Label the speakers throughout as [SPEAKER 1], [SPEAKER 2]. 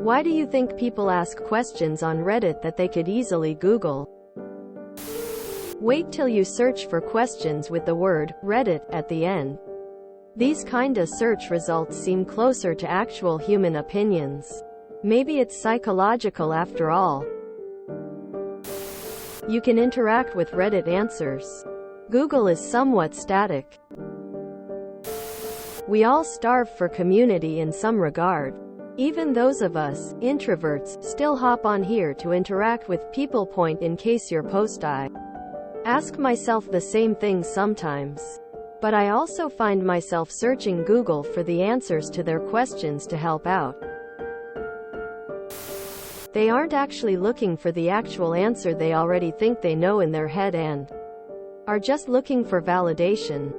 [SPEAKER 1] Why do you think people ask questions on Reddit that they could easily Google? Wait till you search for questions with the word Reddit at the end. These kinda search results seem closer to actual human opinions. Maybe it's psychological after all. You can interact with Reddit answers. Google is somewhat static. We all starve for community in some regard. Even those of us, introverts, still hop on here to interact with people. Point in case your post. I ask myself the same thing sometimes. But I also find myself searching Google for the answers to their questions to help out. They aren't actually looking for the actual answer, they already think they know in their head and are just looking for validation.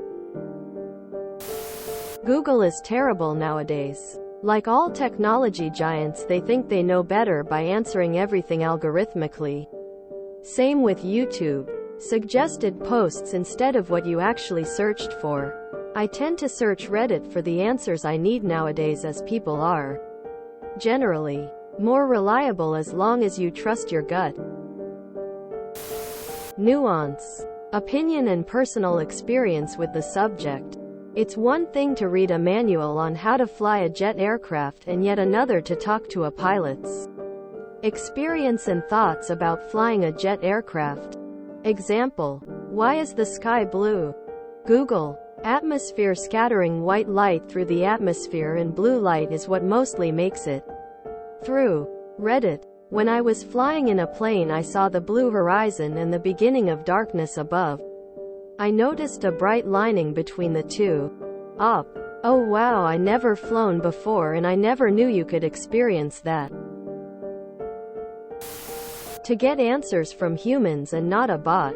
[SPEAKER 1] Google is terrible nowadays. Like all technology giants, they think they know better by answering everything algorithmically. Same with YouTube. Suggested posts instead of what you actually searched for. I tend to search Reddit for the answers I need nowadays, as people are generally more reliable as long as you trust your gut. Nuance, opinion and personal experience with the subject. It's one thing to read a manual on how to fly a jet aircraft and yet another to talk to a pilot's experience and thoughts about flying a jet aircraft. Example: why is the sky blue? Google: atmosphere scattering white light through the atmosphere and blue light is what mostly makes it through. Reddit: when I was flying in a plane I saw the blue horizon and the beginning of darkness above. I noticed a bright lining between the two. Op: oh wow, I never flown before and I never knew you could experience that. To get answers from humans and not a bot.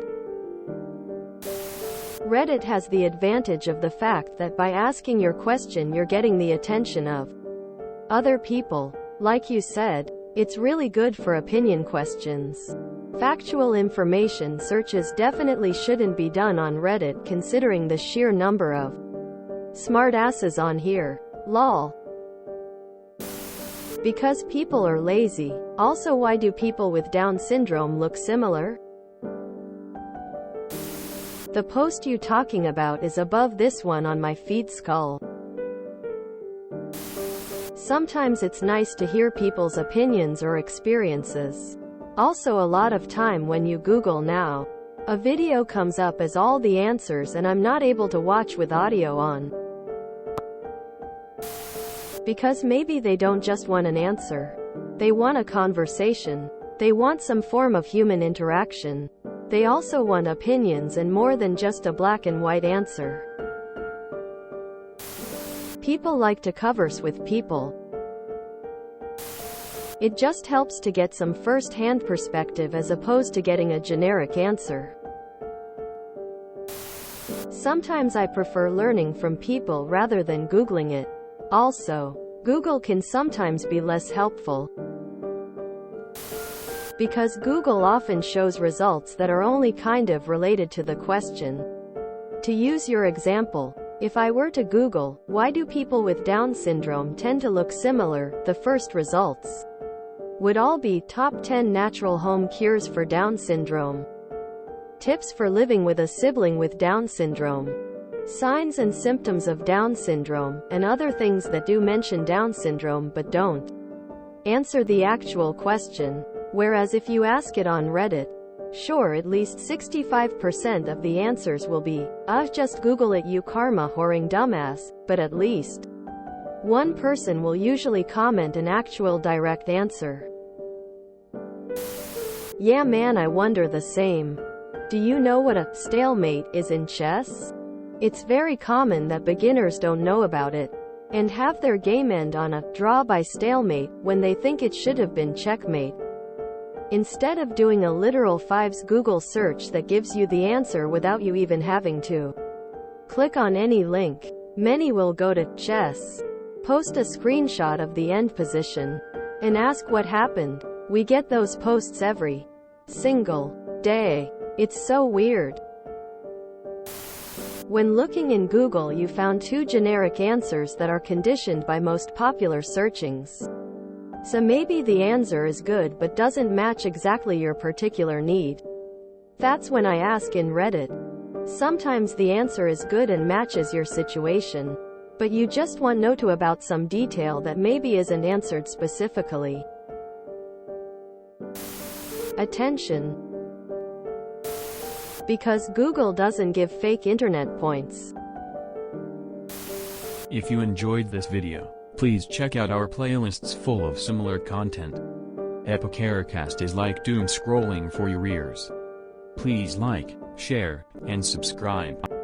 [SPEAKER 1] Reddit has the advantage of the fact that by asking your question you're getting the attention of other people. Like you said, it's really good for opinion questions. Factual information searches definitely shouldn't be done on Reddit considering the sheer number of smartasses on here. Lol. Because people are lazy. Also, why do people with Down syndrome look similar? The post you talking about is above this one on my feed. Skull. Sometimes it's nice to hear people's opinions or experiences. Also, a lot of time when you Google now, a video comes up as all the answers and I'm not able to watch with audio on. Because maybe they don't just want an answer. They want a conversation. They want some form of human interaction. They also want opinions and more than just a black and white answer. People like to converse with people. It just helps to get some first-hand perspective as opposed to getting a generic answer. Sometimes I prefer learning from people rather than Googling it. Also, Google can sometimes be less helpful. Because Google often shows results that are only kind of related to the question. To use your example, if I were to Google, why do people with Down syndrome tend to look similar, the first results would all be top 10 natural home cures for Down syndrome. Tips for living with a sibling with Down syndrome. Signs and symptoms of Down syndrome, and other things that do mention Down syndrome but don't answer the actual question. Whereas if you ask it on Reddit, sure, at least 65% of the answers will be, just Google it you karma whoring dumbass, but at least one person will usually comment an actual direct answer. Yeah man, I wonder the same. Do you know what a stalemate is in chess? It's very common that beginners don't know about it, and have their game end on a draw by stalemate, when they think it should have been checkmate. Instead of doing a literal fives Google search that gives you the answer without you even having to click on any link, many will go to chess, post a screenshot of the end position, and ask what happened. We get those posts every single day. It's so weird. When looking in Google, you found two generic answers that are conditioned by most popular searchings. So maybe the answer is good but doesn't match exactly your particular need. That's when I ask in Reddit. Sometimes the answer is good and matches your situation, but you just want to know about some detail that maybe isn't answered specifically. Attention. Because Google doesn't give fake internet points.
[SPEAKER 2] If you enjoyed this video, please check out our playlists full of similar content. TooAfraidToAsk is like doom scrolling for your ears. Please like, share, and subscribe.